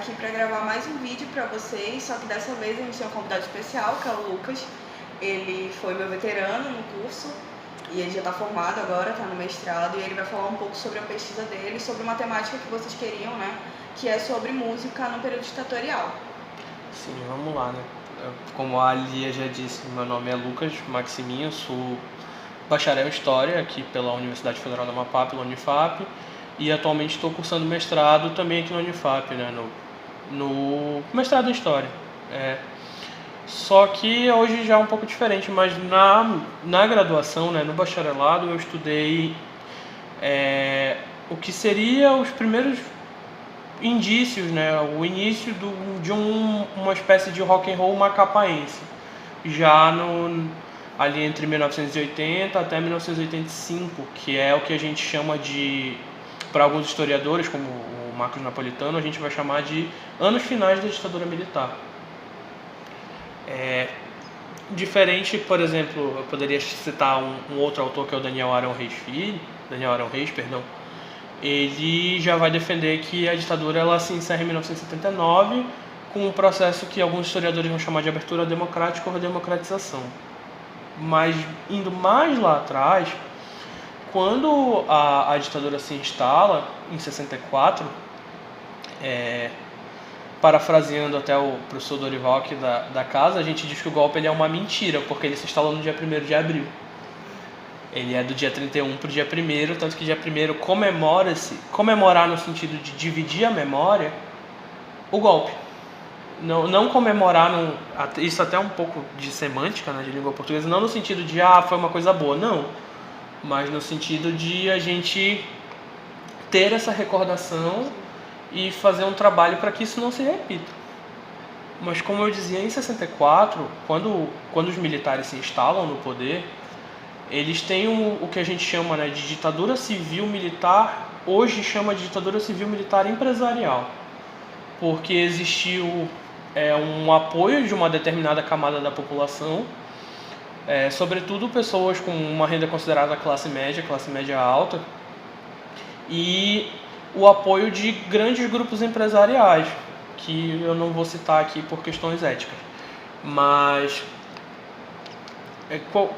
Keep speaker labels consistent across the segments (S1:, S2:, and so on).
S1: aqui para gravar mais um vídeo para vocês, só que dessa vez a gente tem um convidado especial, que é o Lucas. Ele foi meu veterano no curso e ele já está formado agora, está no mestrado, e ele vai falar um pouco sobre a pesquisa dele, sobre uma temática que vocês queriam, né? Que é sobre música no período ditatorial.
S2: Sim, vamos lá, né? Como a Lia já disse, meu nome é Lucas Maximinho, sou bacharel em História aqui pela Universidade Federal do Amapá, pela Unifap, e atualmente estou cursando mestrado também aqui na Unifap, né? No mestrado em História. Só que hoje já é um pouco diferente, mas na graduação, né, no bacharelado, eu estudei o que seria os primeiros indícios, né, o início de uma espécie de rock and roll macapaense, já ali entre 1980 até 1985, que é o que a gente chama de, para alguns historiadores, como o Marcos Napolitano, a gente vai chamar de anos finais da ditadura militar. Diferente, por exemplo, eu poderia citar um outro autor, que é o Daniel Arão Reis, perdão. Ele já vai defender que a ditadura ela se encerra em 1979 com um processo que alguns historiadores vão chamar de abertura democrática ou democratização. Mas indo mais lá atrás, quando a ditadura se instala em 64, parafraseando até o professor Dorival aqui da casa, a gente diz que o golpe ele é uma mentira, porque ele se instalou no dia 1º de abril. Ele é do dia 31 para o dia 1º, tanto que dia 1º comemorar no sentido de dividir a memória, o golpe. Não comemorar, isso até é um pouco de semântica, né, de língua portuguesa, não no sentido de, foi uma coisa boa, não. Mas no sentido de a gente ter essa recordação e fazer um trabalho para que isso não se repita. Mas como eu dizia, em 64, quando os militares se instalam no poder, eles têm o que a gente chama, né, de ditadura civil-militar, hoje chama de ditadura civil-militar empresarial, porque existiu um apoio de uma determinada camada da população, sobretudo pessoas com uma renda considerada classe média alta, e o apoio de grandes grupos empresariais, que eu não vou citar aqui por questões éticas. Mas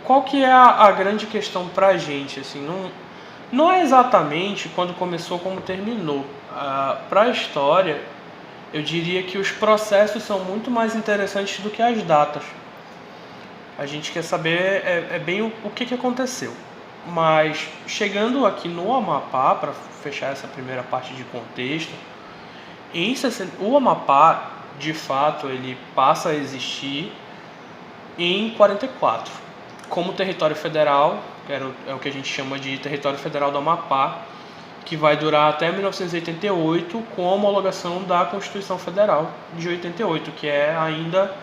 S2: qual que é a grande questão pra gente? Assim, não é exatamente quando começou como terminou. Para a história, eu diria que os processos são muito mais interessantes do que as datas. A gente quer saber bem o que aconteceu. Mas chegando aqui no Amapá, para fechar essa primeira parte de contexto, o Amapá, de fato, ele passa a existir em 44, como território federal, que é o que a gente chama de território federal do Amapá, que vai durar até 1988, com a homologação da Constituição Federal de 88, que é ainda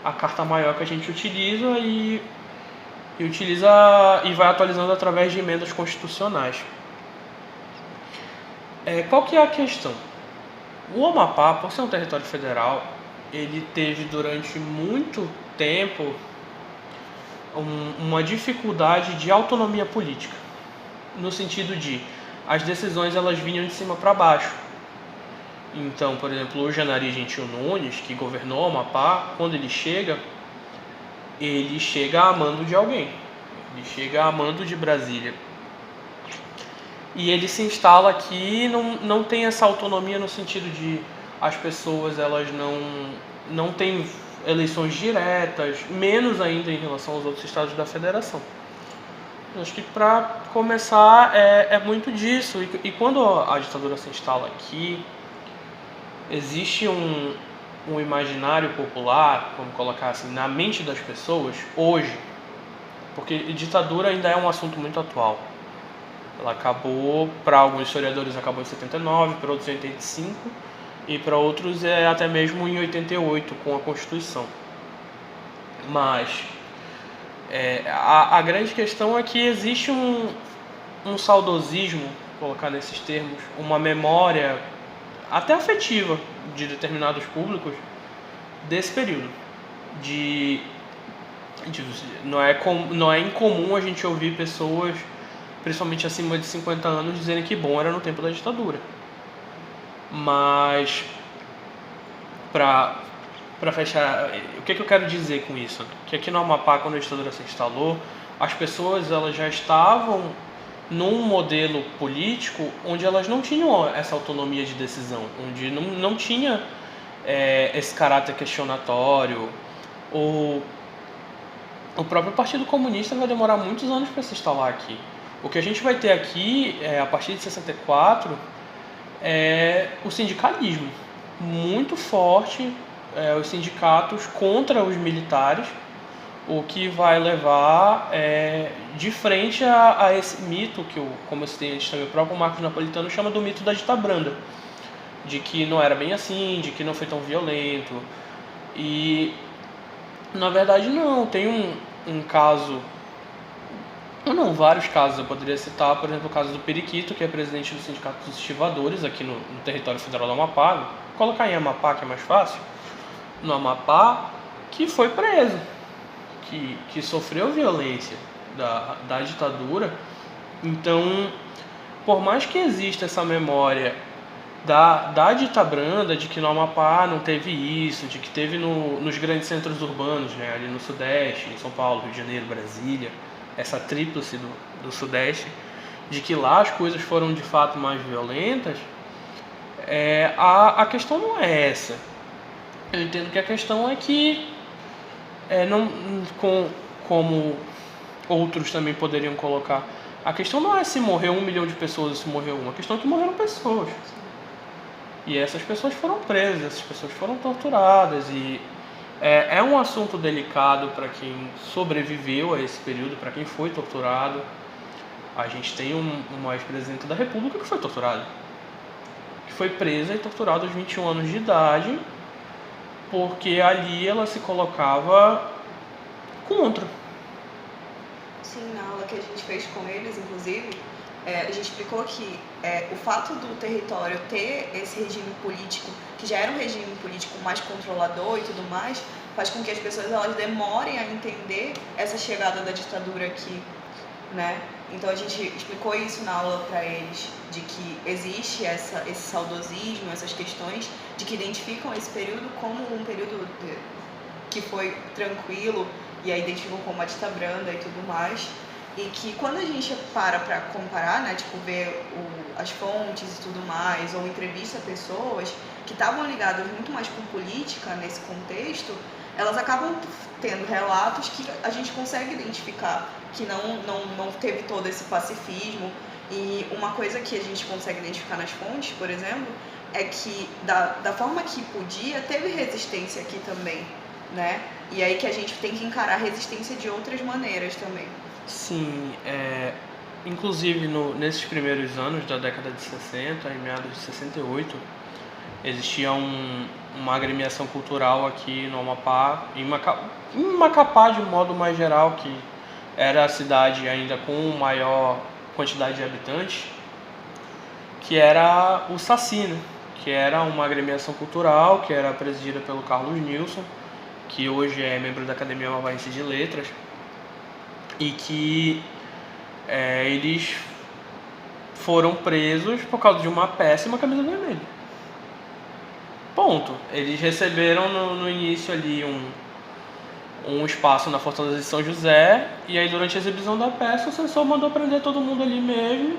S2: a carta maior que a gente utiliza e vai atualizando através de emendas constitucionais. Qual que é a questão? O Amapá, por ser um território federal, ele teve durante muito tempo uma dificuldade de autonomia política, no sentido de as decisões elas vinham de cima para baixo. Então, por exemplo, o Janari Gentil Nunes, que governou o Amapá, quando ele chega a mando de alguém, ele chega a mando de Brasília. E ele se instala aqui e não tem essa autonomia no sentido de as pessoas elas não têm eleições diretas, menos ainda em relação aos outros estados da federação. Acho que para começar é muito disso. E quando a ditadura se instala aqui, existe um imaginário popular, vamos colocar assim, na mente das pessoas hoje, porque ditadura ainda é um assunto muito atual. Ela acabou, para alguns historiadores acabou em 79, para outros em 85 e para outros até mesmo em 88 com a Constituição. Mas a grande questão é que existe um saudosismo, vou colocar nesses termos, uma memória até afetiva de determinados públicos desse período. Não é incomum a gente ouvir pessoas, principalmente acima de 50 anos, dizerem que bom era no tempo da ditadura. Mas para fechar, o que eu quero dizer com isso? Que aqui no Amapá, quando a ditadura se instalou, as pessoas elas já estavam num modelo político onde elas não tinham essa autonomia de decisão, onde não tinha esse caráter questionatório. O próprio Partido Comunista vai demorar muitos anos para se instalar aqui. O que a gente vai ter aqui, a partir de 64, é o sindicalismo muito forte, os sindicatos contra os militares, o que vai levar de frente a esse mito que, como eu citei antes também, o próprio Marcos Napolitano chama do mito da ditabranda, de que não era bem assim, de que não foi tão violento. E na verdade não, tem um caso, não, vários casos eu poderia citar, por exemplo o caso do Periquito, que é presidente do Sindicato dos Estivadores aqui no território federal do Amapá. Vou colocar em Amapá que é mais fácil, no Amapá, que foi preso, que sofreu violência da ditadura. Então, por mais que exista essa memória da ditabranda, de que no Amapá não teve isso, de que teve nos grandes centros urbanos, né, ali no Sudeste, em São Paulo, Rio de Janeiro, Brasília, essa tríplice do Sudeste, de que lá as coisas foram de fato mais violentas, a questão não é essa. Eu entendo que a questão é que, como outros também poderiam colocar, a questão não é se morreu 1 milhão de pessoas ou se morreu uma, a questão é que morreram pessoas. E essas pessoas foram presas, essas pessoas foram torturadas, e é um assunto delicado para quem sobreviveu a esse período, para quem foi torturado. A gente tem uma ex-presidente da República que foi torturada, que foi presa e torturada aos 21 anos de idade, porque ali ela se colocava contra.
S1: Sim, na aula que a gente fez com eles, inclusive, a gente explicou que o fato do território ter esse regime político, que já era um regime político mais controlador e tudo mais, faz com que as pessoas elas demorem a entender essa chegada da ditadura aqui, né? Então a gente explicou isso na aula para eles, de que existe esse saudosismo, essas questões, de que identificam esse período como um período que foi tranquilo, e aí identificam como uma ditabranda e tudo mais. E que quando a gente para comparar, né, tipo, ver as fontes e tudo mais, ou entrevista pessoas que estavam ligadas muito mais com política nesse contexto, elas acabam tendo relatos que a gente consegue identificar que não teve todo esse pacifismo. E uma coisa que a gente consegue identificar nas fontes, por exemplo, é que da forma que podia, teve resistência aqui também, né? E aí que a gente tem que encarar a resistência de outras maneiras também.
S2: Sim, inclusive nesses primeiros anos da década de 60, em meados de 68, existia uma agremiação cultural aqui no Amapá, em Macapá de modo mais geral, que era a cidade ainda com maior quantidade de habitantes, que era o Saci, né? Que era uma agremiação cultural, que era presidida pelo Carlos Nilson, que hoje é membro da Academia Amapáense de Letras, e que eles foram presos por causa de uma péssima camisa vermelha. Ponto. Eles receberam no início ali um espaço na Fortaleza de São José, e aí durante a exibição da peça o censor mandou prender todo mundo ali mesmo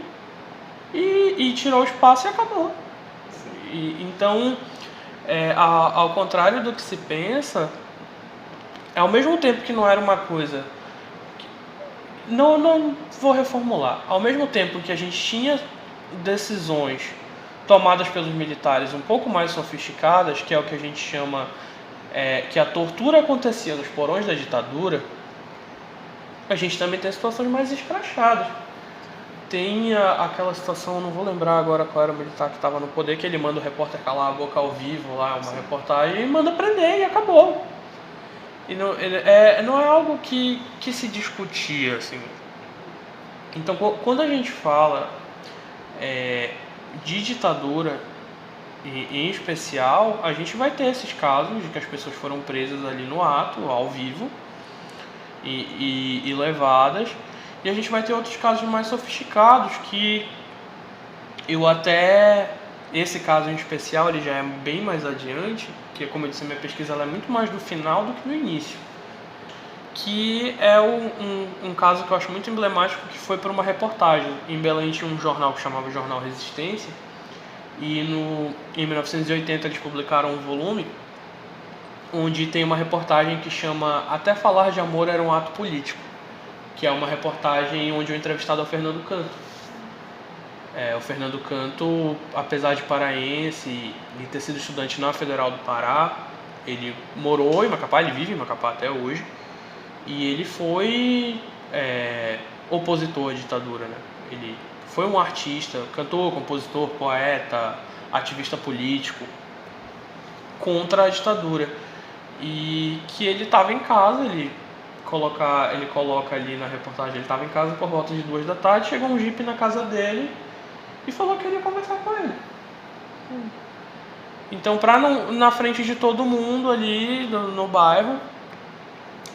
S2: e tirou o espaço e acabou. Então, ao contrário do que se pensa, ao mesmo tempo que não era uma coisa... Não vou reformular. Ao mesmo tempo que a gente tinha decisões tomadas pelos militares um pouco mais sofisticadas, que é o que a gente chama, que a tortura acontecia nos porões da ditadura, a gente também tem situações mais escrachadas. Tem aquela situação, não vou lembrar agora qual era o militar que estava no poder, que ele manda o repórter calar a boca ao vivo lá, uma reportagem, e manda prender e acabou. E não é algo que se discutia, assim. Então, quando a gente fala de ditadura, em especial, a gente vai ter esses casos de que as pessoas foram presas ali no ato, ao vivo, e levadas. E a gente vai ter outros casos mais sofisticados que eu até esse caso em especial ele já é bem mais adiante, que como eu disse, a minha pesquisa ela é muito mais do final do que no início. Que é um caso que eu acho muito emblemático, que foi por uma reportagem. Em Belém tinha um jornal que chamava Jornal Resistência, e em 1980 eles publicaram um volume onde tem uma reportagem que chama Até Falar de Amor Era um Ato Político, que é uma reportagem onde o entrevistado é o Fernando Canto. O Fernando Canto, apesar de paraense e ter sido estudante na Federal do Pará, ele morou em Macapá, ele vive em Macapá até hoje, e ele foi opositor à ditadura, né? Ele foi um artista, cantor, compositor, poeta, ativista político contra a ditadura. E que ele estava em casa, ele coloca ali na reportagem, ele estava em casa por volta de 2 da tarde, chegou um jipe na casa dele e falou que queria conversar com ele. Então, na frente de todo mundo ali no bairro,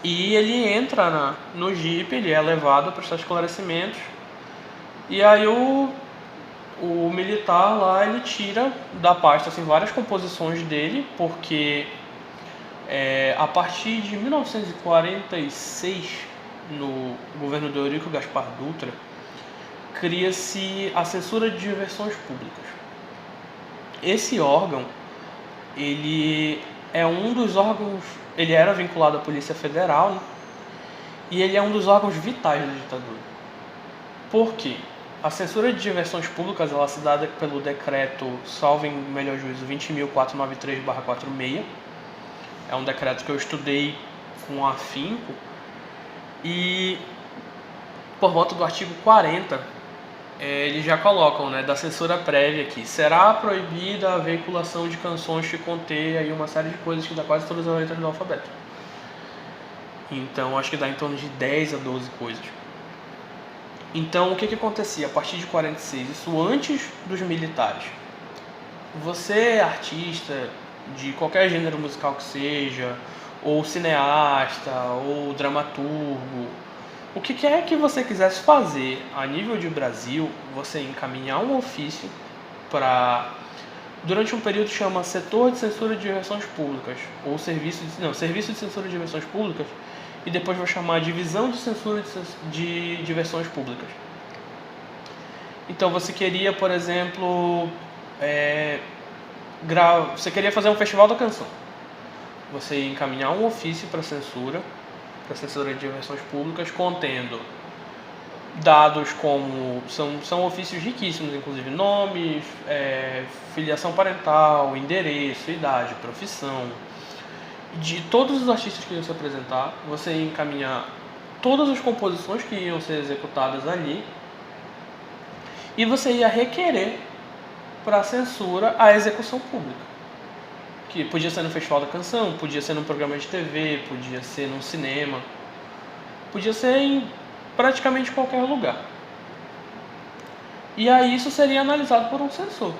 S2: e ele entra no jipe, ele é levado para prestar esclarecimentos, e aí o militar lá, ele tira da pasta assim, várias composições dele, porque a partir de 1946, no governo do Eurico Gaspar Dutra, cria-se a censura de diversões públicas. Esse órgão, ele é um dos órgãos, ele era vinculado à Polícia Federal, né? E ele é um dos órgãos vitais da ditadura. Por quê? A censura de diversões públicas, ela se dá pelo decreto, salvo em melhor juízo, 20.493/46. É um decreto que eu estudei com afinco. E por volta do artigo 40, eles já colocam, né, da censura prévia aqui. Será proibida a veiculação de canções que contêm aí uma série de coisas que dá quase todas as letras do alfabeto. Então, acho que dá em torno de 10 a 12 coisas. Então, o que acontecia a partir de 46? Isso antes dos militares. Você, artista de qualquer gênero musical que seja, ou cineasta, ou dramaturgo, o que quer que você quisesse fazer a nível de Brasil, você encaminhar um ofício para, durante um período que chama Setor de Censura de Diversões Públicas, ou Serviço de Censura de Diversões Públicas, e depois vai chamar Divisão de Censura de Diversões Públicas. Então você queria, por exemplo, você queria fazer um festival da canção. Você ia encaminhar um ofício para censura de diversões públicas, contendo dados como são ofícios riquíssimos, inclusive nomes, filiação parental, endereço, idade, profissão, de todos os artistas que iam se apresentar. Você ia encaminhar todas as composições que iam ser executadas ali, e você ia requerer para censura a execução pública, que podia ser no Festival da Canção, podia ser num programa de TV, podia ser num cinema, podia ser em praticamente qualquer lugar. E aí isso seria analisado por um censor.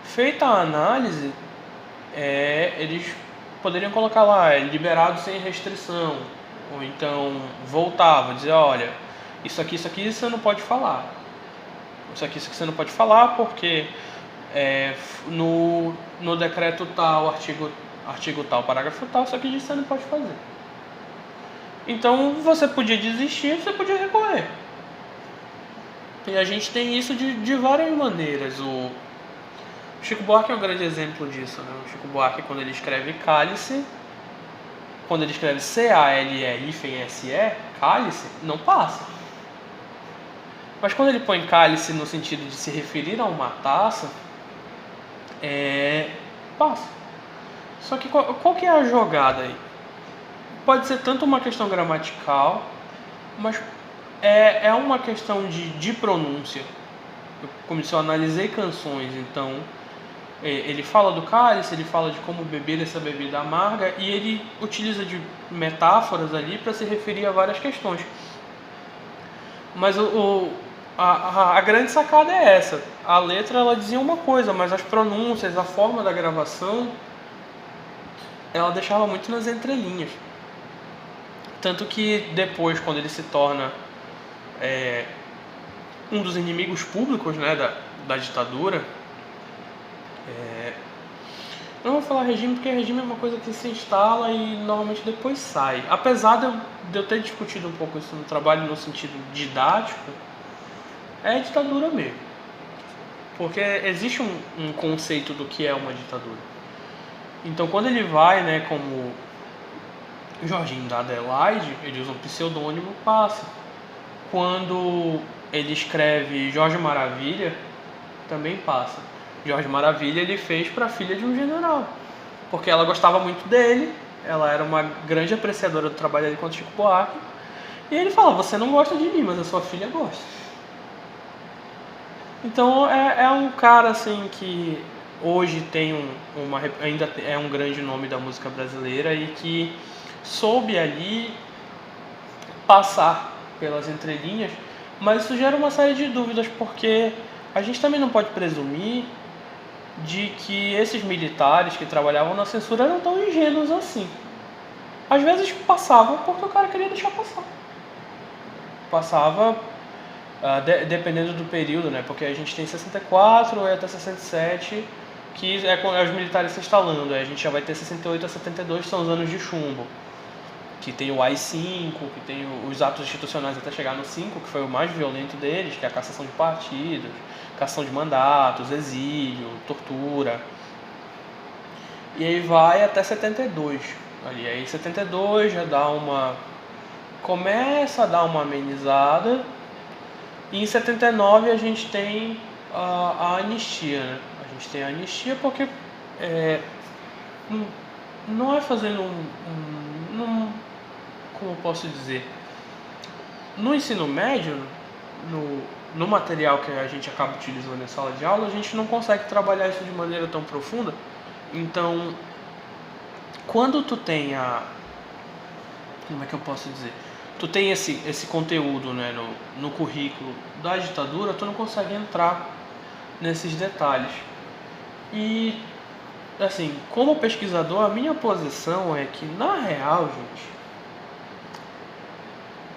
S2: Feita a análise, eles poderiam colocar lá, liberado sem restrição, ou então voltava, dizer, olha, isso aqui você não pode falar. Isso aqui você não pode falar porque no decreto tal, artigo tal, parágrafo tal, isso aqui você não pode fazer. Então você podia desistir, você podia recorrer. E a gente tem isso de várias maneiras. O Chico Buarque é um grande exemplo disso, né? O Chico Buarque, quando ele escreve cálice, quando ele escreve C-A-L-E-I-F-E-S-E, cálice, não passa. Mas quando ele põe cálice no sentido de se referir a uma taça, passa. Só que qual que é a jogada aí? Pode ser tanto uma questão gramatical, mas é uma questão de pronúncia. Como se eu analisei canções, então ele fala do cálice, ele fala de como beber essa bebida amarga, e ele utiliza de metáforas ali para se referir a várias questões. Mas a grande sacada é essa. A letra ela dizia uma coisa, mas as pronúncias, a forma da gravação, ela deixava muito nas entrelinhas. Tanto que depois, quando ele se torna um dos inimigos públicos, né, da ditadura, Não vou falar regime porque regime é uma coisa que se instala e normalmente depois sai. Apesar de eu ter discutido um pouco isso no trabalho no sentido didático, é ditadura mesmo. Porque existe um conceito do que é uma ditadura. Então quando ele vai, né, como Jorginho da Adelaide, ele usa um pseudônimo, passa. Quando ele escreve Jorge Maravilha, também passa. Jorge Maravilha ele fez para a filha de um general, porque ela gostava muito dele, ela era uma grande apreciadora do trabalho dele contra Chico Buarque, e ele fala, você não gosta de mim, mas a sua filha gosta. Então é um cara assim que hoje tem ainda é um grande nome da música brasileira e que soube ali passar pelas entrelinhas, mas isso gera uma série de dúvidas, porque a gente também não pode presumir de que esses militares que trabalhavam na censura eram tão ingênuos assim. Às vezes passavam porque o cara queria deixar passar. Passava dependendo do período, né? Porque a gente tem 64 e até 67, que é quando os militares se instalando. Aí a gente já vai ter 68 a 72, que são os anos de chumbo. Que tem o AI-5, que tem os atos institucionais até chegar no 5, que foi o mais violento deles, que é a cassação de partidos, cassação de mandatos, exílio, tortura. E aí vai até 72. Ali, aí 72 já começa a dar uma amenizada. E em 79 a gente tem a anistia, né? A gente tem a anistia porque não é fazendo como eu posso dizer, no ensino médio, no material que a gente acaba utilizando em sala de aula, a gente não consegue trabalhar isso de maneira tão profunda. Então, quando tu tem como é que eu posso dizer? Tu tem esse conteúdo, né, no currículo da ditadura, tu não consegue entrar nesses detalhes. E, assim, como pesquisador, a minha posição é que, na real, gente,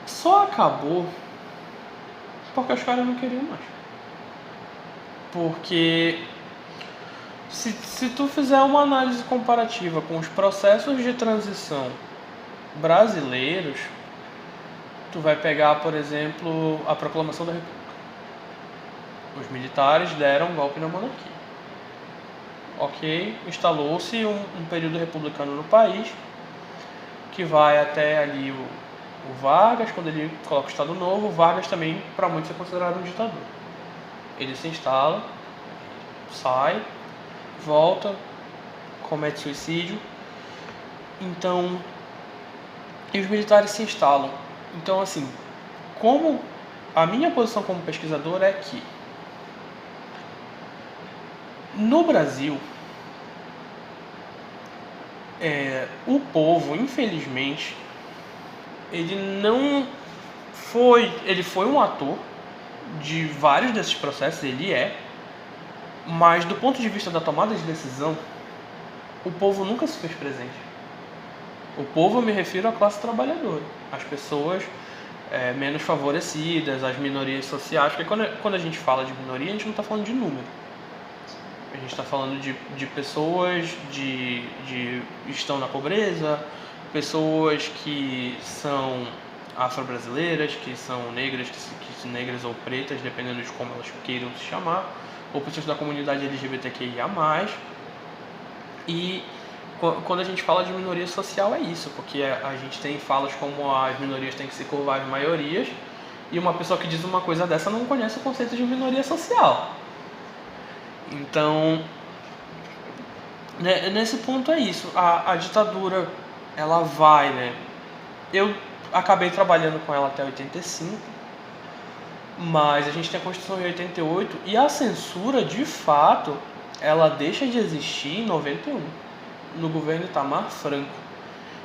S2: só acabou porque os caras não queriam mais. Porque se tu fizer uma análise comparativa com os processos de transição brasileiros, tu vai pegar, por exemplo, a proclamação da República. Os militares deram um golpe na monarquia. Ok, instalou-se um período republicano no país, que vai até ali o Vargas, quando ele coloca o Estado Novo. O Vargas também, para muitos, é considerado um ditador. Ele se instala, sai, volta, comete suicídio. Então, e os militares se instalam. Então, assim, como a minha posição como pesquisador é que no Brasil, o povo, infelizmente, ele foi um ator de vários desses processos, mas do ponto de vista da tomada de decisão, o povo nunca se fez presente. O povo, eu me refiro à classe trabalhadora, às pessoas menos favorecidas, às minorias sociais, porque quando a gente fala de minoria, a gente não está falando de número. A gente está falando de pessoas que estão na pobreza, pessoas que são afro-brasileiras, que são negras, negras ou pretas, dependendo de como elas queiram se chamar, ou pessoas da comunidade LGBTQIA+. E quando a gente fala de minoria social é isso, porque a gente tem falas como as minorias têm que se curvar às maiorias, e uma pessoa que diz uma coisa dessa não conhece o conceito de minoria social. Então, nesse ponto é isso. A ditadura, ela vai, né? Eu acabei trabalhando com ela até 85, mas a gente tem a Constituição em 88, e a censura, de fato, ela deixa de existir em 91, no governo Itamar Franco.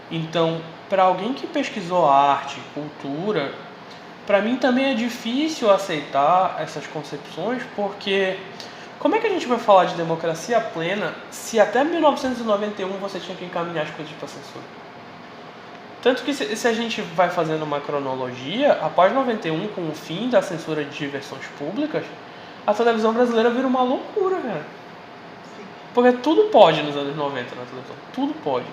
S2: Então, para alguém que pesquisou arte, cultura, para mim também é difícil aceitar essas concepções, porque como é que a gente vai falar de democracia plena se até 1991 você tinha que encaminhar as coisas para censura? Tanto que se a gente vai fazendo uma cronologia, após 91, com o fim da censura de diversões públicas, a televisão brasileira vira uma loucura, cara. Porque tudo pode nos anos 90 na televisão. Tudo pode.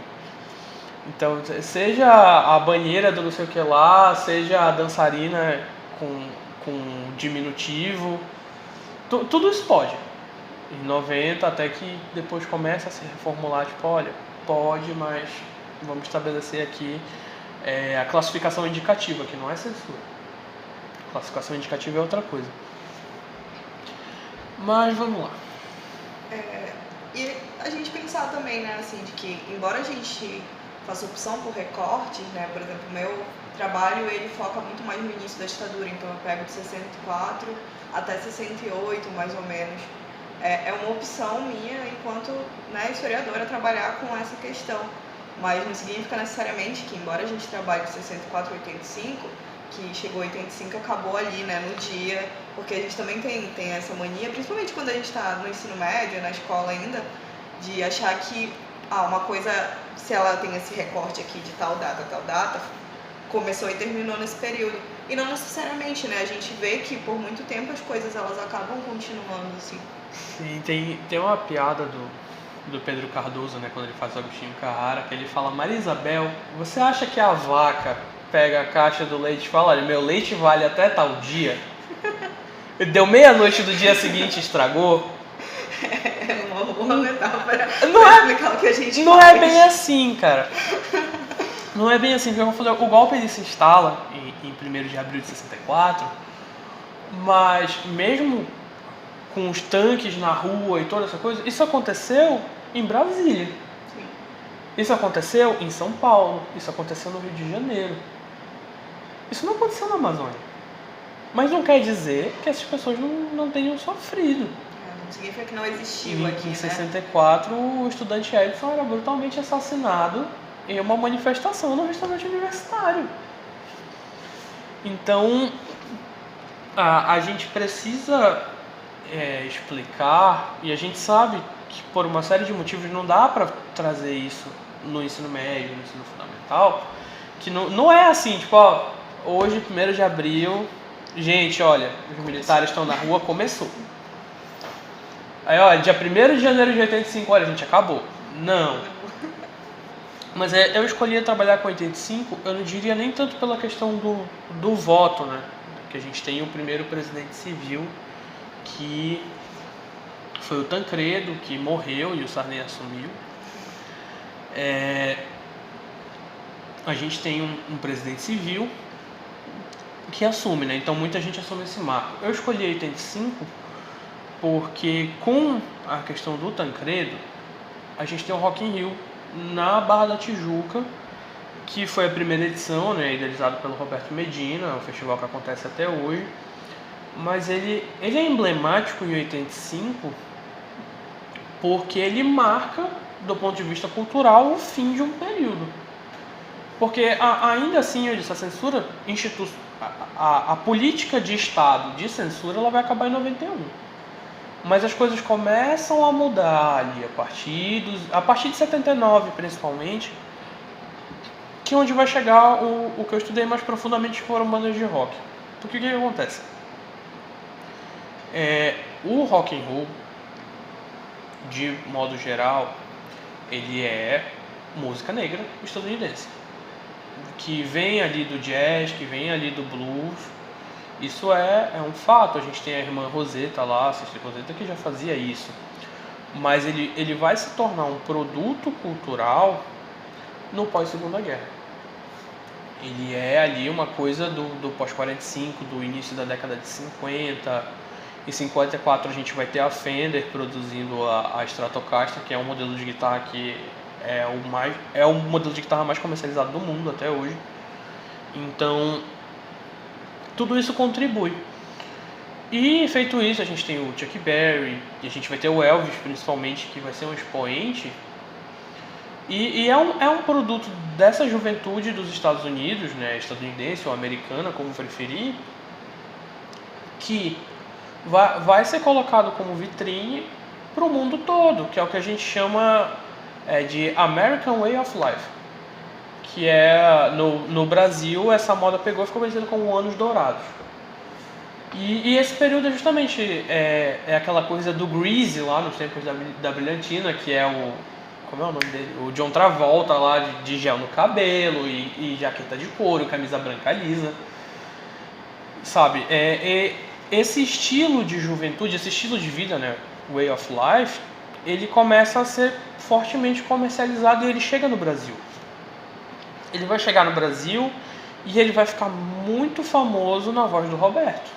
S2: Então, seja a banheira do não sei o que lá, seja a dançarina com diminutivo, tudo isso pode. Em 90, até que depois começa a se reformular, tipo, olha, pode, mas vamos estabelecer aqui a classificação indicativa, que não é censura. Classificação indicativa é outra coisa. Mas vamos lá.
S1: E a gente pensar também, né, assim, de que embora a gente faça opção por recortes, né, por exemplo, o meu trabalho, ele foca muito mais no início da ditadura, então eu pego de 64 até 68, mais ou menos. É uma opção minha, enquanto, né, historiadora, trabalhar com essa questão. Mas não significa necessariamente que, embora a gente trabalhe de 64 a 85, que chegou a 85 acabou ali, né, no dia, porque a gente também tem essa mania, principalmente quando a gente está no ensino médio, na escola ainda, de achar que uma coisa, se ela tem esse recorte aqui de tal data, começou e terminou nesse período. E não necessariamente, né, a gente vê que por muito tempo as coisas elas acabam continuando assim.
S2: Sim, tem uma piada do Pedro Cardoso, né, quando ele faz o Agostinho Carrara, que ele fala: Maria Isabel, você acha que a vaca pega a caixa do leite e fala: olha, meu leite vale até tal dia? Deu meia-noite do dia seguinte e estragou?
S1: É uma boa metáfora
S2: não
S1: pra explicar o que a gente
S2: não
S1: faz.
S2: É bem assim, cara. Não é bem assim, porque eu falei, o golpe ele se instala em 1º de abril de 64, mas mesmo com os tanques na rua e toda essa coisa, isso aconteceu em Brasília.
S1: Sim.
S2: Isso aconteceu em São Paulo, isso aconteceu no Rio de Janeiro. Isso não aconteceu na Amazônia. Mas não quer dizer que essas pessoas não tenham sofrido.
S1: Não significa que não existiu aqui,
S2: em 64, o estudante Edson era brutalmente assassinado em uma manifestação no restaurante universitário. Então, a gente precisa explicar, e a gente sabe que por uma série de motivos não dá para trazer isso no ensino médio, no ensino fundamental, que não é assim, tipo, hoje, 1º de abril, gente, olha, os militares estão na rua, começou. Aí, olha, dia 1º de janeiro de 85, olha, a gente acabou. Não. Mas eu escolhi trabalhar com 85, eu não diria nem tanto pela questão do voto, né? Que a gente tem o primeiro presidente civil, que foi o Tancredo, que morreu e o Sarney assumiu. A gente tem um presidente civil que assume, né? Então muita gente assume esse marco. Eu escolhi 85 porque com a questão do Tancredo, a gente tem o Rock in Rio na Barra da Tijuca, que foi a primeira edição, né, idealizado pelo Roberto Medina, o festival que acontece até hoje. Mas ele é emblemático em 85 porque ele marca, do ponto de vista cultural, o fim de um período. Porque ainda assim, eu disse, a censura, a política de Estado de censura, ela vai acabar em 91. Mas as coisas começam a mudar ali a partir de 79, principalmente, que é onde vai chegar o que eu estudei mais profundamente, que foram bandas de rock. Porque o que acontece? O rock and roll, de modo geral, ele é música negra estadunidense, que vem ali do jazz, que vem ali do blues. Isso é um fato. A gente tem a irmã Rosetta lá, a Sister Rosetta, que já fazia isso. Mas ele vai se tornar um produto cultural no pós-Segunda Guerra. Ele é ali uma coisa do pós-45, do início da década de 50. Em 54 a gente vai ter a Fender produzindo a Stratocaster, que é um modelo de guitarra que é o modelo de guitarra mais comercializado do mundo até hoje. Então, tudo isso contribui. E feito isso, a gente tem o Chuck Berry, e a gente vai ter o Elvis, principalmente, que vai ser um expoente. E é um produto dessa juventude dos Estados Unidos, né, estadunidense ou americana, como preferir, que vai ser colocado como vitrine para o mundo todo, que é o que a gente chama de American Way of Life, que no Brasil essa moda pegou e ficou conhecida como Anos Dourados. E esse período é justamente aquela coisa do Grease lá nos tempos da Brilhantina, que é o... Como é o nome dele? O John Travolta lá de gel no cabelo e jaqueta de couro, camisa branca lisa. Sabe? Esse estilo de juventude, esse estilo de vida, né? Way of Life, ele começa a ser fortemente comercializado e ele chega no Brasil. Ele vai chegar no Brasil e ele vai ficar muito famoso na voz do Roberto.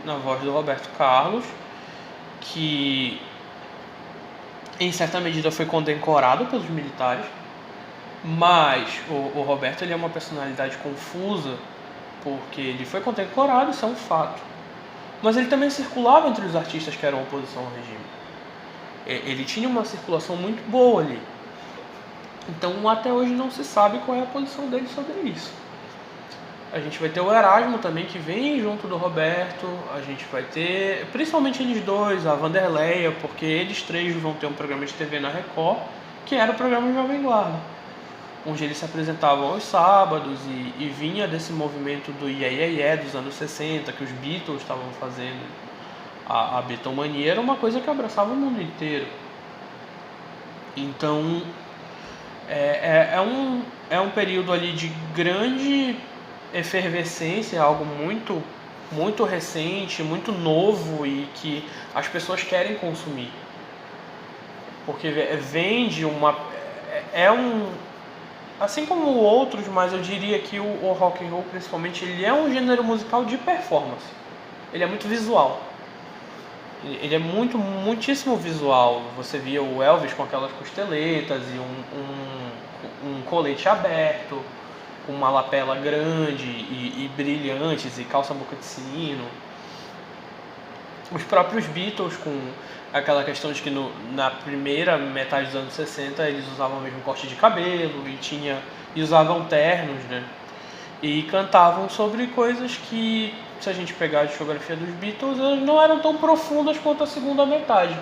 S2: Na voz do Roberto Carlos, que em certa medida foi condecorado pelos militares, mas o Roberto ele é uma personalidade confusa, porque ele foi condecorado, isso é um fato, mas ele também circulava entre os artistas que eram oposição ao regime. Ele tinha uma circulação muito boa ali. Então até hoje não se sabe qual é a posição dele sobre isso. A gente vai ter o Erasmo também, que vem junto do Roberto. A gente vai ter, principalmente eles dois, a Vanderleia, porque eles três vão ter um programa de TV na Record, que era o programa Jovem Guarda, onde eles se apresentavam aos sábados e vinha desse movimento do Iê Iê Iê dos anos 60, que os Beatles estavam fazendo. A Beatlemania era uma coisa que abraçava o mundo inteiro. Então é um período ali de grande efervescência, algo muito, muito recente, muito novo e que as pessoas querem consumir. Porque vende assim como outros, mas eu diria que o rock and roll principalmente, ele é um gênero musical de performance. Ele é muito visual. Ele é muitíssimo visual. Você via o Elvis com aquelas costeletas e um colete aberto, com uma lapela grande e brilhantes e calça-boca de sino. Os próprios Beatles com aquela questão de que na primeira metade dos anos 60 eles usavam o mesmo corte de cabelo e usavam ternos, né? E cantavam sobre coisas que, se a gente pegar a discografia dos Beatles, elas não eram tão profundas quanto a segunda metade,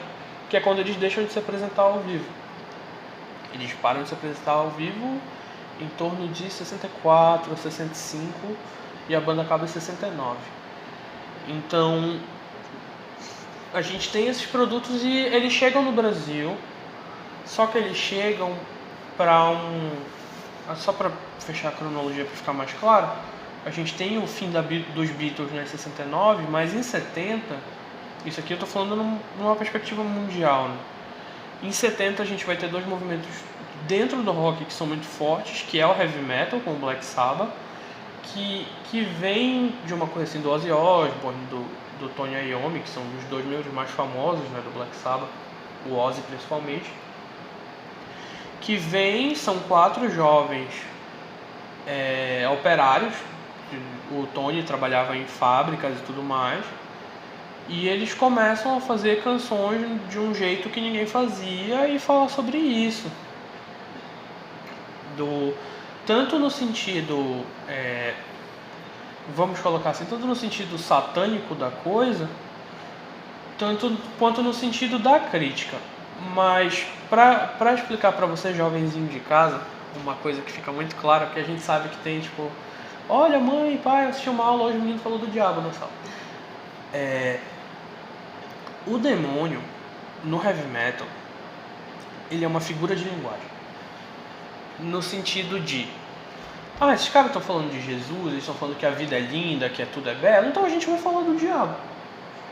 S2: que é quando eles deixam de se apresentar ao vivo. Eles param de se apresentar ao vivo em torno de 64, 65 e a banda acaba em 69. Então a gente tem esses produtos e eles chegam no Brasil, só que eles chegam para só para fechar a cronologia para ficar mais claro, a gente tem o fim dos Beatles em 69, mas em 70, isso aqui eu estou falando numa perspectiva mundial, né? Em 70 a gente vai ter dois movimentos dentro do rock que são muito fortes, que é o heavy metal com o Black Sabbath, que vem de uma coisa assim do Ozzy Osbourne, do Tony Iommi, que são os dois membros mais famosos, né, do Black Sabbath, o Ozzy principalmente, que são 4 jovens operários. O Tony trabalhava em fábricas e tudo mais, e eles começam a fazer canções de um jeito que ninguém fazia e falar sobre isso, tanto no sentido, vamos colocar assim, tanto no sentido satânico da coisa, tanto quanto no sentido da crítica. Mas para explicar para você, jovenzinho de casa, uma coisa que fica muito clara, que a gente sabe que tem, tipo, olha, mãe, pai, eu assisti uma aula hoje, o menino falou do diabo na sala. O demônio, no heavy metal, ele é uma figura de linguagem. No sentido de, esses caras estão falando de Jesus, eles estão falando que a vida é linda, que tudo é belo, então a gente vai falar do diabo.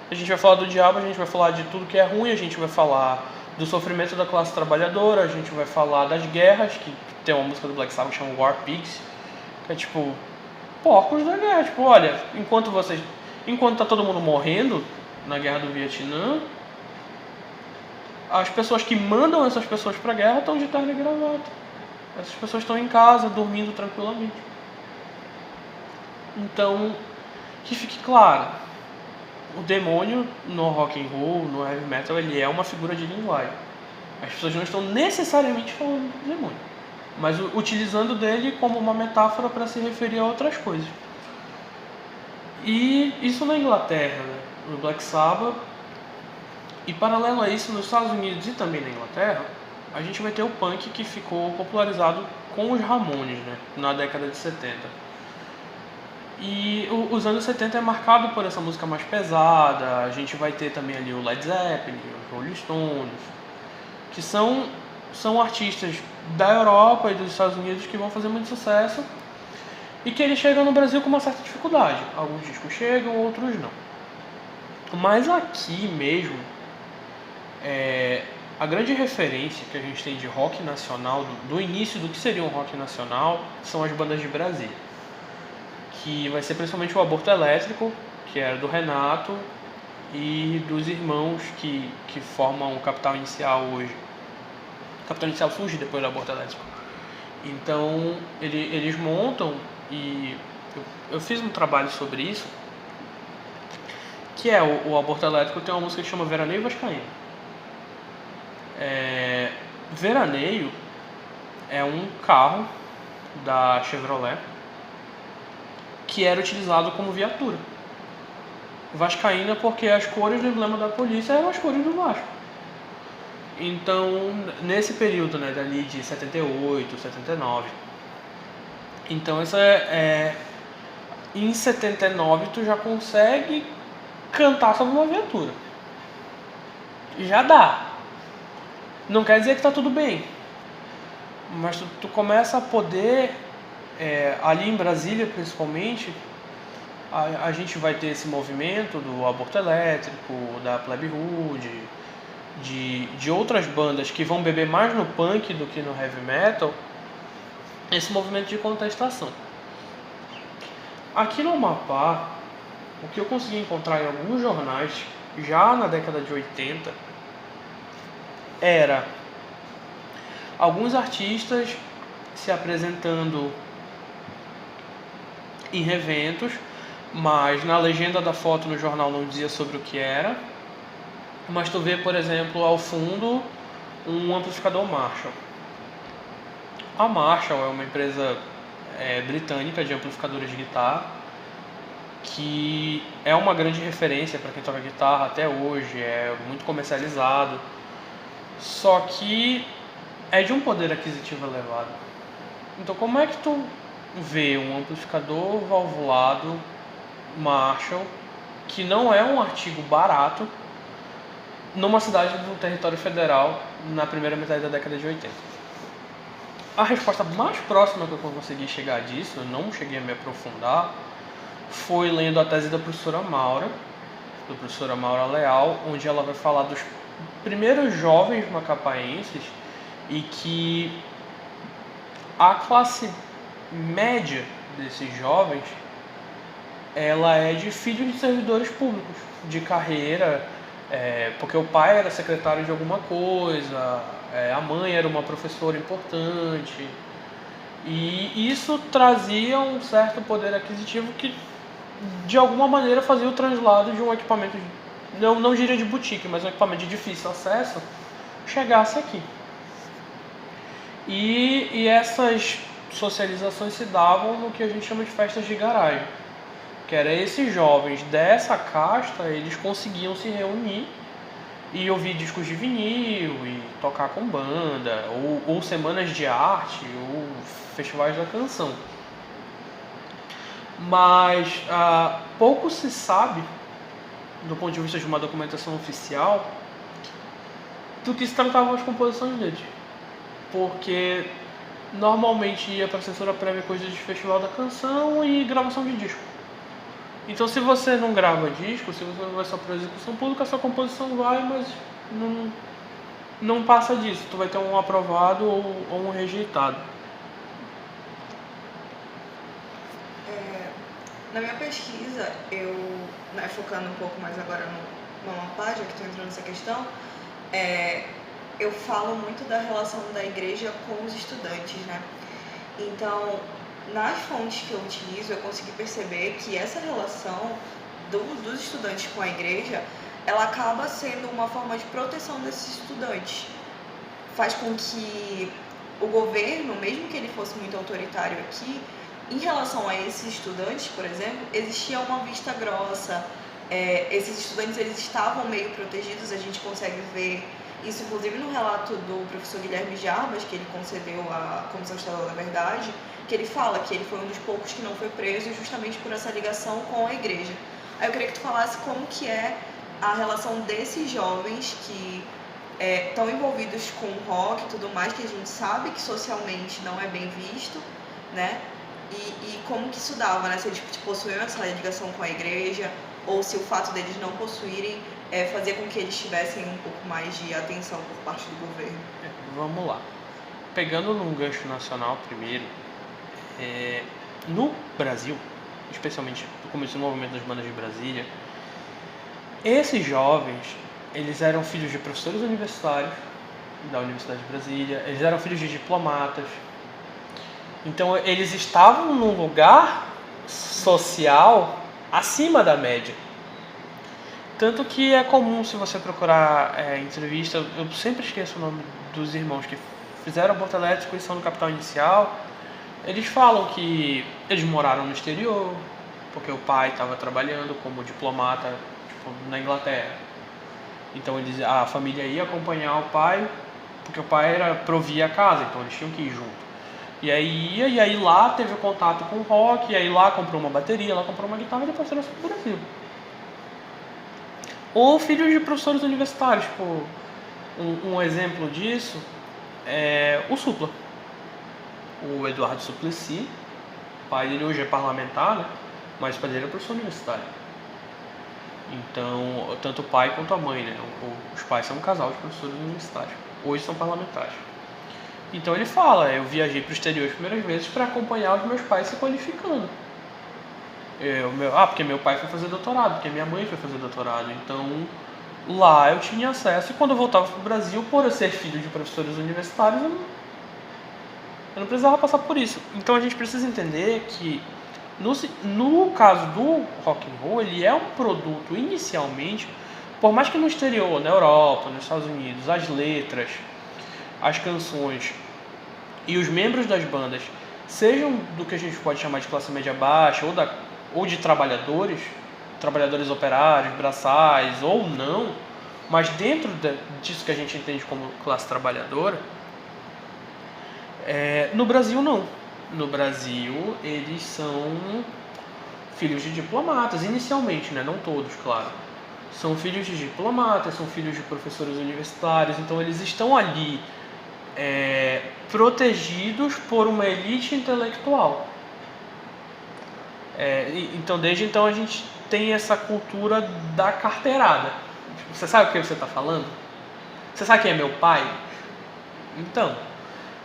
S2: A gente vai falar do diabo, a gente vai falar de tudo que é ruim, a gente vai falar do sofrimento da classe trabalhadora, a gente vai falar das guerras, que tem uma música do Black Sabbath que chama War Pigs, que é tipo, porcos da guerra, tipo, olha, enquanto tá todo mundo morrendo na guerra do Vietnã, as pessoas que mandam essas pessoas pra guerra estão de terno e gravata. Essas pessoas estão em casa, dormindo tranquilamente. Então, que fique claro, o demônio no rock and roll, no heavy metal, ele é uma figura de linguagem. As pessoas não estão necessariamente falando do demônio, mas utilizando dele como uma metáfora para se referir a outras coisas. E isso na Inglaterra, né? No Black Sabbath. E paralelo a isso, nos Estados Unidos e também na Inglaterra, a gente vai ter o punk, que ficou popularizado com os Ramones, né? Na década de 70. E os anos 70 é marcado por essa música mais pesada. A gente vai ter também ali o Led Zeppelin, os Rolling Stones, que são artistas da Europa e dos Estados Unidos que vão fazer muito sucesso e que eles chegam no Brasil com uma certa dificuldade. Alguns discos chegam, outros não. Mas aqui mesmo, a grande referência que a gente tem de rock nacional, do início do que seria um rock nacional, são as bandas de Brasília. Que vai ser principalmente o Aborto Elétrico, que era do Renato, e dos irmãos que formam o Capital Inicial hoje. O Capital Inicial surge depois do Aborto Elétrico. Então, eles montam, e eu fiz um trabalho sobre isso, que é o Aborto Elétrico tem uma música que chama Veraneio Vascaíno. Veraneio é um carro da Chevrolet que era utilizado como viatura. Vascaína porque as cores do emblema da polícia eram as cores do Vasco. Então, nesse período, né, dali de 78, 79. Então, em 79 tu já consegue cantar sobre uma viatura. Já dá. Não quer dizer que tá tudo bem. Mas tu começa a poder, ali em Brasília principalmente, a gente vai ter esse movimento do Aborto Elétrico, da Plebe Rude, de outras bandas que vão beber mais no punk do que no heavy metal, esse movimento de contestação. Aqui no Amapá, o que eu consegui encontrar em alguns jornais, já na década de 80, era alguns artistas se apresentando em eventos, mas na legenda da foto no jornal não dizia sobre o que era. Mas tu vê, por exemplo, ao fundo um amplificador Marshall. A Marshall é uma empresa britânica de amplificadores de guitarra, que é uma grande referência para quem toca guitarra até hoje, é muito comercializado, só que é de um poder aquisitivo elevado. Então como é que tu vê um amplificador valvulado Marshall, que não é um artigo barato, numa cidade do território federal na primeira metade da década de 80? A resposta mais próxima que eu consegui chegar disso, eu não cheguei a me aprofundar, foi lendo a tese da professora Maura Leal, onde ela vai falar dos primeiros jovens macapaenses e que a classe média desses jovens, ela é de filhos de servidores públicos, de carreira, porque o pai era secretário de alguma coisa, a mãe era uma professora importante, e isso trazia um certo poder aquisitivo que de alguma maneira fazia o translado de um equipamento, não diria de boutique, mas um equipamento de difícil acesso, chegasse aqui. E essas socializações se davam no que a gente chama de festas de garagem, que era esses jovens dessa casta, eles conseguiam se reunir e ouvir discos de vinil e tocar com banda, ou semanas de arte, ou festivais da canção. Mas pouco se sabe, do ponto de vista de uma documentação oficial, do que se tratavam as composições deles. Porque normalmente ia para a censura prévia coisas de festival da canção e gravação de disco. Então se você não grava disco, se você não vai só para execução pública, a sua composição vai, mas não passa disso. Tu vai ter um aprovado ou um rejeitado.
S1: Na minha pesquisa, focando um pouco mais agora no Amapá, já que estou entrando nessa questão, eu falo muito da relação da igreja com os estudantes, né? Então, nas fontes que eu utilizo, eu consegui perceber que essa relação dos estudantes com a igreja, ela acaba sendo uma forma de proteção desses estudantes. Faz com que o governo, mesmo que ele fosse muito autoritário aqui, em relação a esses estudantes, por exemplo, existia uma vista grossa. Esses estudantes, eles estavam meio protegidos. A gente consegue ver Isso, inclusive, no relato do professor Guilherme Jarbas, que ele concedeu à Comissão Estadual da Verdade, que ele fala que ele foi um dos poucos que não foi preso justamente por essa ligação com a igreja. Aí eu queria que tu falasse como que é a relação desses jovens que estão envolvidos com rock e tudo mais, que a gente sabe que socialmente não é bem visto, né? E como que isso dava, né? Se eles possuíam essa ligação com a igreja, ou se o fato deles não possuírem fazia com que eles tivessem um pouco mais de atenção por parte do governo.
S2: Vamos lá. Pegando num gancho nacional primeiro, no Brasil, especialmente no começo do movimento das bandas de Brasília, esses jovens, eles eram filhos de professores universitários da Universidade de Brasília, eles eram filhos de diplomatas. Então eles estavam num lugar social acima da média. Tanto que é comum, se você procurar entrevista, eu sempre esqueço o nome dos irmãos que fizeram aborto elétrico e são no Capital Inicial. Eles falam que eles moraram no exterior, porque o pai estava trabalhando como diplomata na Inglaterra. Então a família ia acompanhar o pai, porque o pai provia a casa, então eles tinham que ir junto. E aí lá teve o contato com o rock, e aí lá comprou uma bateria, lá comprou uma guitarra e depois trouxe para o Brasil. Ou filhos de professores universitários, tipo, um exemplo disso é o Supla. O Eduardo Suplicy, o pai dele hoje é parlamentar, né? Mas o pai dele é professor universitário. Então, tanto o pai quanto a mãe, né? Os pais são um casal de professores universitários. Hoje são parlamentares. Então ele fala, eu viajei para o exterior as primeiras vezes para acompanhar os meus pais se qualificando. Porque meu pai foi fazer doutorado, porque minha mãe foi fazer doutorado. Então, lá eu tinha acesso e quando eu voltava para o Brasil, por eu ser filho de professores universitários, eu não precisava passar por isso. Então a gente precisa entender que no caso do rock and roll, ele é um produto inicialmente, por mais que no exterior, na Europa, nos Estados Unidos, as letras, as canções e os membros das bandas sejam do que a gente pode chamar de classe média baixa ou de trabalhadores operários, braçais ou não, mas dentro disso que a gente entende como classe trabalhadora, no Brasil não. No Brasil eles são filhos de diplomatas, inicialmente, né? Não todos, claro. São filhos de diplomatas, são filhos de professores universitários, então eles estão ali protegidos por uma elite intelectual. Então, desde então, a gente tem essa cultura da carteirada. Você sabe o que você está falando? Você sabe quem é meu pai? Então,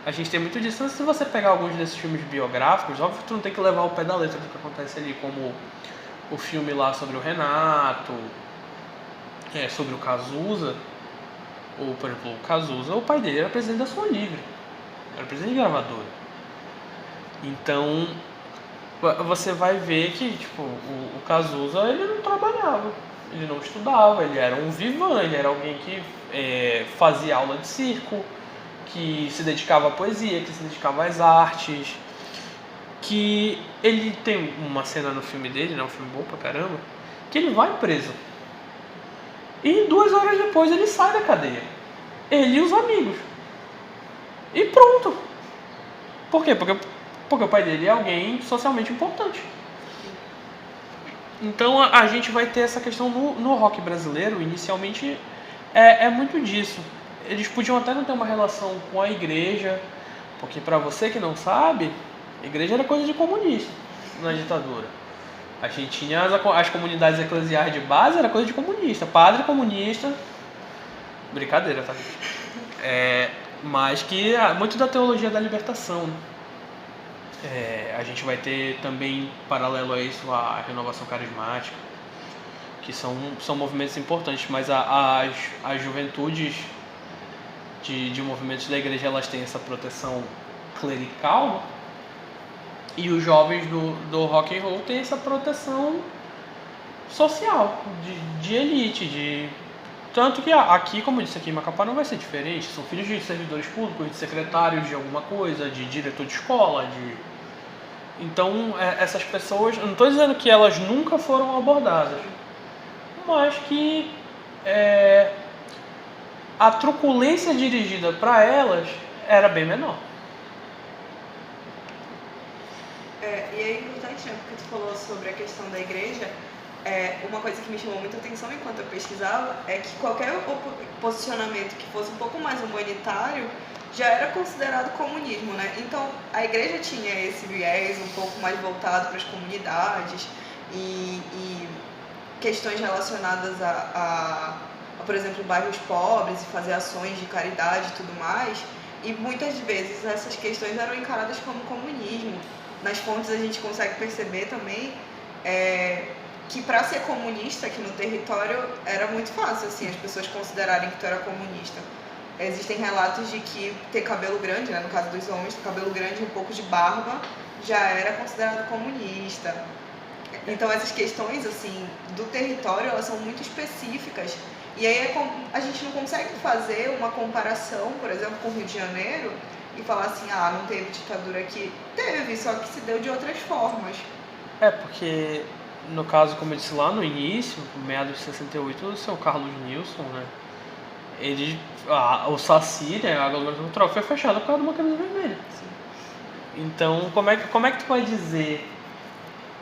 S2: a gente tem muito disso. Se você pegar alguns desses filmes biográficos, óbvio que tu não tem que levar o pé da letra do que acontece ali, como o filme lá sobre o Renato, sobre o Cazuza. Ou, por exemplo, o Cazuza, o pai dele era presidente da Som Livre, era presidente de gravadora. Então, você vai ver que o Cazuza, ele não trabalhava, ele não estudava, ele era um vivan, ele era alguém que fazia aula de circo, que se dedicava à poesia, que se dedicava às artes, que ele tem uma cena no filme dele, né, um filme bom pra caramba, que ele vai preso. E 2 horas depois ele sai da cadeia. Ele e os amigos. E pronto. Por quê? Porque o pai dele é alguém socialmente importante. Então a gente vai ter essa questão no rock brasileiro, inicialmente, é muito disso. Eles podiam até não ter uma relação com a igreja, porque para você que não sabe, a igreja era coisa de comunista na ditadura. A gente tinha as comunidades eclesiais de base, era coisa de comunista. Padre comunista. Brincadeira, tá? Mas que muito da teologia da libertação. A gente vai ter também, paralelo a isso, a renovação carismática, que são movimentos importantes, mas as juventudes de movimentos da igreja, elas têm essa proteção clerical, né? E os jovens do rock and roll têm essa proteção social, de elite, tanto que aqui, como eu disse aqui em Macapá, não vai ser diferente. São filhos de servidores públicos, de secretários de alguma coisa, de diretor de escola, Então, essas pessoas, eu não estou dizendo que elas nunca foram abordadas, mas que a truculência dirigida para elas era bem menor.
S1: E é importante, né, porque tu falou sobre a questão da igreja, uma coisa que me chamou muita atenção enquanto eu pesquisava é que qualquer posicionamento que fosse um pouco mais humanitário já era considerado comunismo, né? Então a igreja tinha esse viés um pouco mais voltado para as comunidades e questões relacionadas por exemplo, bairros pobres e fazer ações de caridade e tudo mais. E muitas vezes essas questões eram encaradas como comunismo. Nas fontes a gente consegue perceber também que para ser comunista aqui no território era muito fácil, assim, as pessoas considerarem que tu era comunista. Existem relatos de que ter cabelo grande, né, no caso dos homens, ter cabelo grande e um pouco de barba já era considerado comunista. Então essas questões assim do território, elas são muito específicas. E aí a gente não consegue fazer uma comparação, por exemplo, com o Rio de Janeiro e falar assim, não teve ditadura aqui. Teve, só que se deu de outras formas.
S2: Porque no caso, como eu disse lá no início, no meados de 68, o seu Carlos Nilson, né? O Saci, né, a aglomeração cultural foi fechada por causa de uma camisa vermelha.
S1: Sim.
S2: Então, como é que tu vai dizer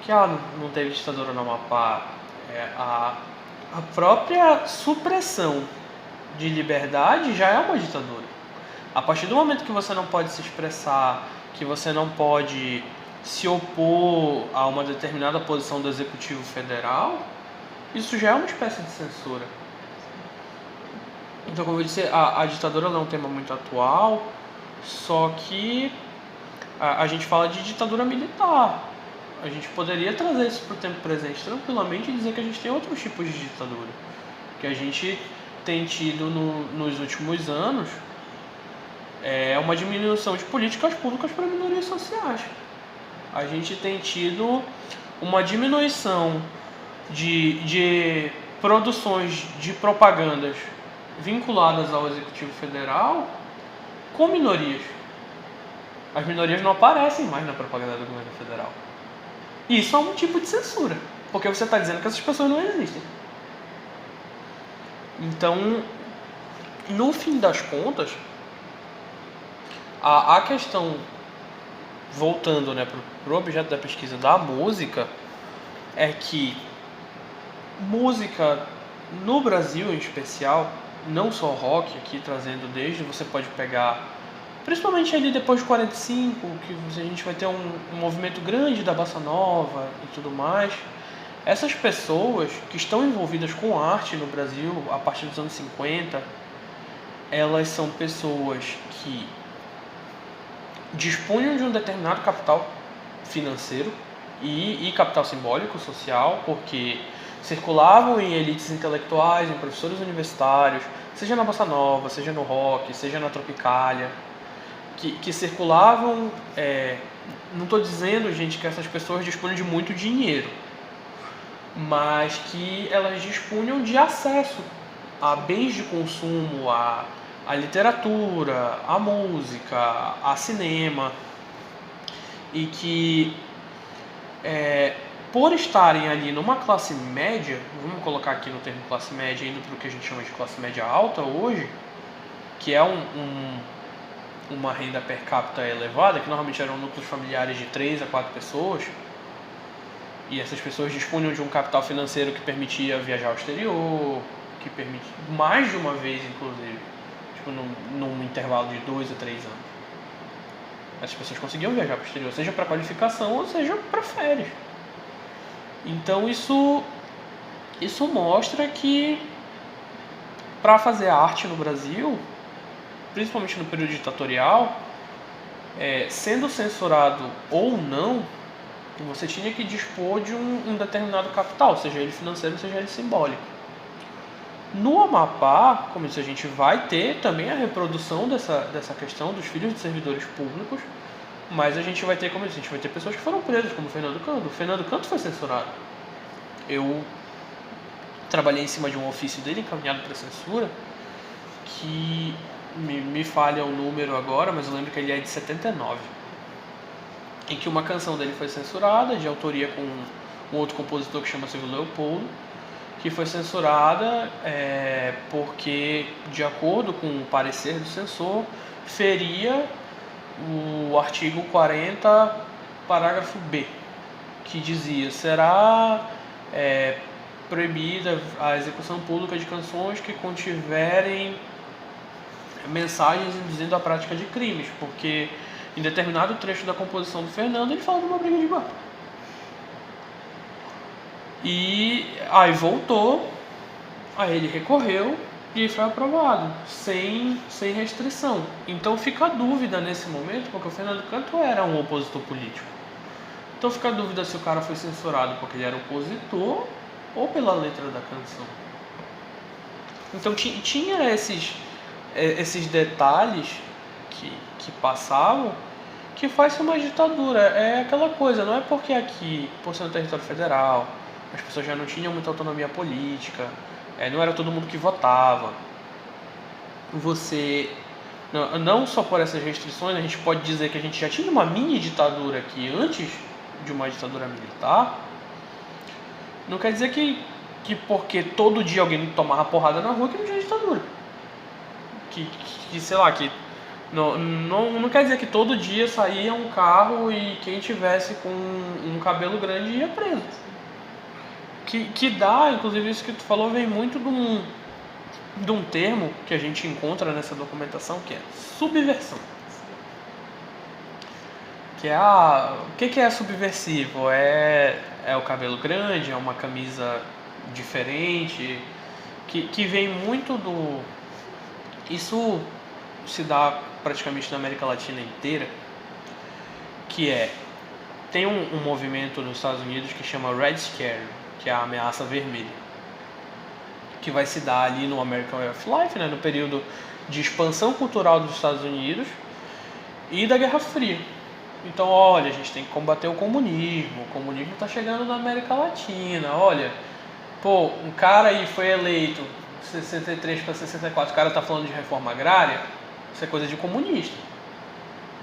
S2: que não teve ditadura no Amapá? A própria supressão de liberdade já é uma ditadura. A partir do momento que você não pode se expressar, que você não pode se opor a uma determinada posição do Executivo Federal, isso já é uma espécie de censura. Então, como eu disse, a ditadura é um tema muito atual, só que a gente fala de ditadura militar. A gente poderia trazer isso para o tempo presente tranquilamente e dizer que a gente tem outros tipos de ditadura. Que a gente tem tido nos últimos anos uma diminuição de políticas públicas para minorias sociais. A gente tem tido uma diminuição de produções de propagandas vinculadas ao Executivo Federal com minorias. As minorias não aparecem mais na propaganda do governo federal. E isso é um tipo de censura, porque você está dizendo que essas pessoas não existem. Então, no fim das contas, a questão, voltando, né, para o objeto da pesquisa da música, é que música no Brasil em especial, não só rock, aqui trazendo desde, você pode pegar, principalmente ali depois de 45, que a gente vai ter um movimento grande da bossa nova e tudo mais. Essas pessoas que estão envolvidas com arte no Brasil a partir dos anos 50, elas são pessoas que dispunham de um determinado capital financeiro e capital simbólico, social, porque circulavam em elites intelectuais, em professores universitários, seja na bossa nova, seja no rock, seja na tropicália, que circulavam. Não estou dizendo, gente, que essas pessoas dispunham de muito dinheiro, mas que elas dispunham de acesso a bens de consumo, a literatura, a música, a cinema, e que por estarem ali numa classe média, vamos colocar aqui no termo classe média, indo para o que a gente chama de classe média alta hoje, que é uma renda per capita elevada, que normalmente eram núcleos familiares de 3 a 4 pessoas, e essas pessoas dispunham de um capital financeiro que permitia viajar ao exterior, que permitia mais de uma vez, inclusive, tipo num intervalo de 2 a 3 anos. Essas pessoas conseguiam viajar para o exterior, seja para qualificação ou seja para férias. Então isso mostra que para fazer arte no Brasil, principalmente no período ditatorial, sendo censurado ou não, você tinha que dispor de um determinado capital, seja ele financeiro, seja ele simbólico. No Amapá, como isso, a gente vai ter também a reprodução dessa questão dos filhos de servidores públicos, mas a gente vai ter, como eu disse, a gente vai ter pessoas que foram presas, como o Fernando Canto. O Fernando Canto foi censurado. Eu trabalhei em cima de um ofício dele encaminhado para censura, que me falha o número agora, mas eu lembro que ele é de 79, em que uma canção dele foi censurada, de autoria com um outro compositor que chama Silvio Leopoldo, que foi censurada porque, de acordo com o parecer do censor, feria o artigo 40, parágrafo B, que dizia: será proibida a execução pública de canções que contiverem mensagens induzindo a prática de crimes, porque em determinado trecho da composição do Fernando ele fala de uma briga de bar. E aí voltou, aí ele recorreu e foi aprovado, sem restrição. Então fica a dúvida nesse momento, porque o Fernando Canto era um opositor político. Então fica a dúvida se o cara foi censurado porque ele era opositor ou pela letra da canção. Então tinha esses detalhes que passavam, que faz uma ditadura. É aquela coisa, não é porque aqui, por ser um território federal, as pessoas já não tinham muita autonomia política, não era todo mundo que votava. Você, não só por essas restrições, a gente pode dizer que a gente já tinha uma mini ditadura aqui antes de uma ditadura militar. Não quer dizer que porque todo dia alguém tomava porrada na rua que não tinha ditadura. Que sei lá, que não quer dizer que todo dia saía um carro e quem tivesse com um cabelo grande ia preso. Que dá, inclusive isso que tu falou, vem muito de um termo que a gente encontra nessa documentação, que é subversão. Que é o que é subversivo? É o cabelo grande, é uma camisa diferente, que vem muito do... Isso se dá praticamente na América Latina inteira, que tem um movimento nos Estados Unidos que chama Red Scare, que é a ameaça vermelha, que vai se dar ali no American Way of Life, né, no período de expansão cultural dos Estados Unidos e da Guerra Fria. Então, olha, a gente tem que combater o comunismo está chegando na América Latina, olha, pô, um cara aí foi eleito 63 para 64, o cara tá falando de reforma agrária, isso é coisa de comunista.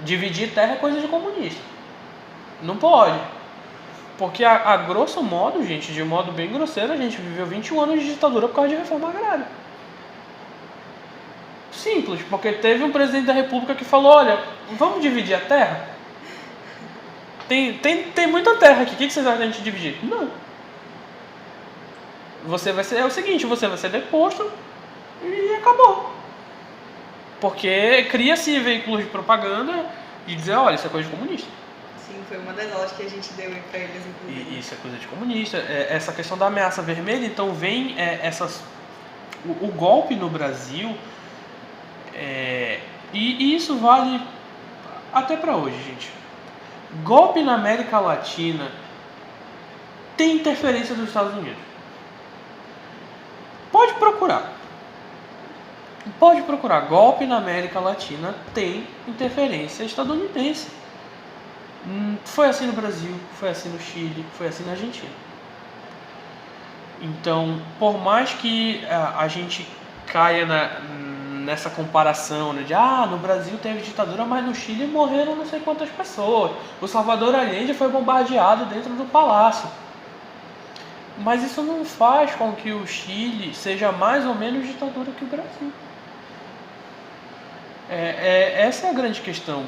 S2: Dividir terra é coisa de comunista. Não pode. Porque a grosso modo, gente, de modo bem grosseiro, a gente viveu 21 anos de ditadura por causa de reforma agrária. Simples, porque teve um presidente da república que falou, olha, vamos dividir a terra? Tem muita terra aqui, o que vocês acham da gente dividir? Não. É o seguinte, você vai ser deposto e acabou. Porque cria-se veículos de propaganda e dizer, olha, isso é coisa de comunista.
S1: Sim, foi uma das aulas que a gente deu para eles, inclusive.
S2: E isso é coisa de comunista. Essa questão da ameaça vermelha, então vem o golpe no Brasil, e isso vale até para hoje, gente. Golpe na América Latina tem interferência dos Estados Unidos. Pode procurar. Golpe na América Latina tem interferência estadunidense. Foi assim no Brasil, foi assim no Chile, foi assim na Argentina. Então, por mais que a gente caia nessa comparação, né, de no Brasil teve ditadura, mas no Chile morreram não sei quantas pessoas. O Salvador Allende foi bombardeado dentro do palácio. Mas isso não faz com que o Chile seja mais ou menos ditadura que o Brasil. Essa é a grande questão.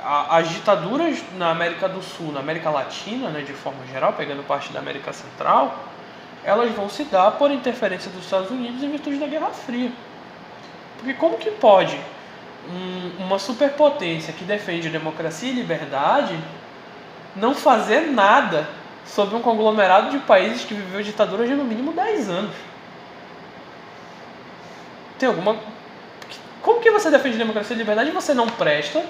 S2: As ditaduras na América do Sul, na América Latina, né, de forma geral, pegando parte da América Central, elas vão se dar por interferência dos Estados Unidos em virtude da Guerra Fria. Porque como que pode uma superpotência que defende democracia e liberdade não fazer nada sobre um conglomerado de países que viveu ditadura de no mínimo 10 anos? Como que você defende democracia e liberdade e você não presta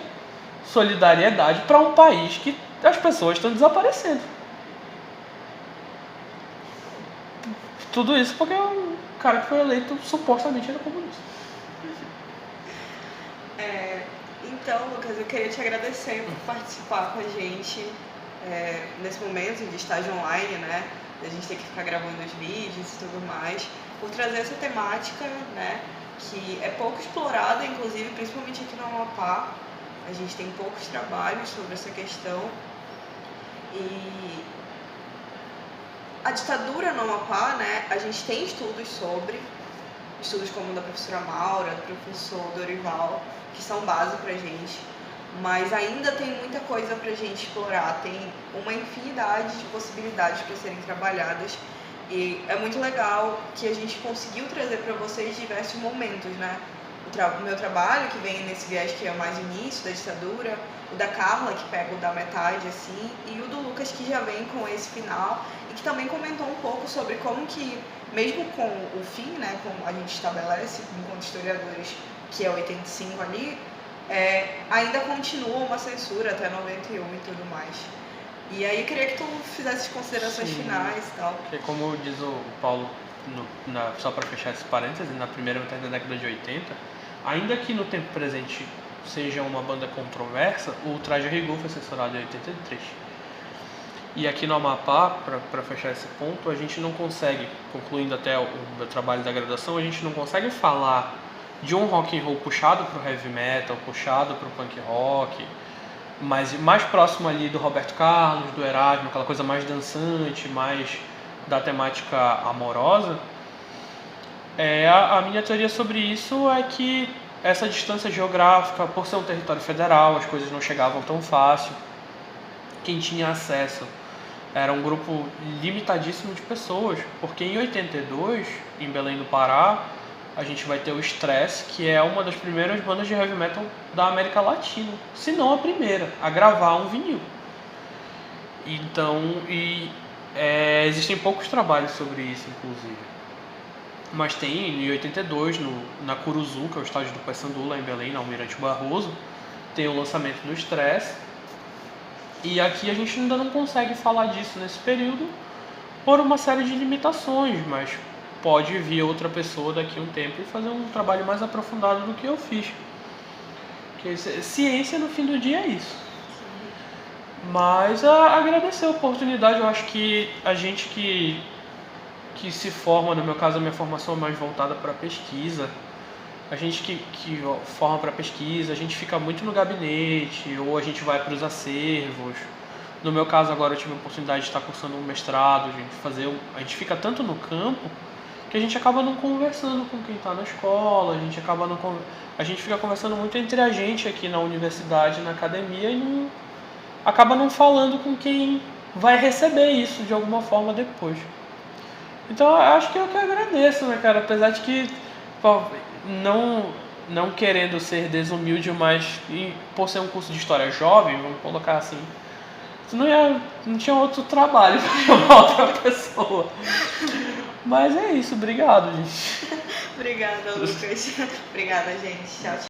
S2: solidariedade para um país que as pessoas estão desaparecendo? Tudo isso porque o cara que foi eleito supostamente era comunista.
S1: Então, Lucas, eu queria te agradecer por participar com a gente nesse momento de estágio online, né? A gente tem que ficar gravando os vídeos e tudo mais, por trazer essa temática, né? Que é pouco explorada, inclusive, principalmente aqui no Amapá. A gente tem poucos trabalhos sobre essa questão. E a ditadura no Amapá, né, a gente tem estudos como o da professora Maura, do professor Dorival, que são base pra gente, mas ainda tem muita coisa pra gente explorar, tem uma infinidade de possibilidades para serem trabalhadas, e é muito legal que a gente conseguiu trazer para vocês diversos momentos, né? O meu trabalho, que vem nesse viés que é mais início da ditadura, o da Carla, que pega o da metade, assim, e o do Lucas, que já vem com esse final, e que também comentou um pouco sobre como que, mesmo com o fim, né, como a gente estabelece, enquanto historiadores, que é 85 ali, ainda continua uma censura até 91 e tudo mais. E aí eu queria que tu fizesse considerações finais e tal.
S2: Porque como diz o Paulo, só para fechar esse parênteses, na primeira metade da década de 80, ainda que no tempo presente seja uma banda controversa, o Traje a Rigor foi censurado em 83. E aqui no Amapá, para fechar esse ponto, a gente não consegue, concluindo até o meu trabalho da graduação, a gente não consegue falar de um rock and roll puxado pro heavy metal, puxado pro punk rock, mas mais próximo ali do Roberto Carlos, do Erasmo, aquela coisa mais dançante, mais da temática amorosa. A minha teoria sobre isso é que essa distância geográfica, por ser um território federal, as coisas não chegavam tão fácil. Quem tinha acesso era um grupo limitadíssimo de pessoas, porque em 82, em Belém do Pará, a gente vai ter o Stress, que é uma das primeiras bandas de heavy metal da América Latina, se não a primeira, a gravar um vinil. Então, existem poucos trabalhos sobre isso, inclusive. Mas tem, em 82, na Curuzu, que é o estádio do Paysandu, lá em Belém, na Almirante Barroso, tem o lançamento do Stress. E aqui a gente ainda não consegue falar disso nesse período por uma série de limitações, mas pode vir outra pessoa daqui a um tempo e fazer um trabalho mais aprofundado do que eu fiz. Porque ciência, no fim do dia, é isso. Mas agradecer a oportunidade. Eu acho que a gente que se forma, no meu caso a minha formação é mais voltada para pesquisa, a gente que forma para pesquisa, a gente fica muito no gabinete, ou a gente vai para os acervos. No meu caso agora eu tive a oportunidade de estar cursando um mestrado, a gente fica tanto no campo que a gente acaba não conversando com quem está na escola, a gente fica conversando muito entre a gente aqui na universidade, na academia, e acaba não falando com quem vai receber isso de alguma forma depois. Então eu acho que eu que agradeço, né, cara, apesar de que não querendo ser desumilde, mas por ser um curso de história jovem, vamos colocar assim, não tinha outro trabalho para chamar outra pessoa. Mas é isso, obrigado, gente.
S1: Obrigada, Lucas. Obrigada, gente. Tchau, tchau.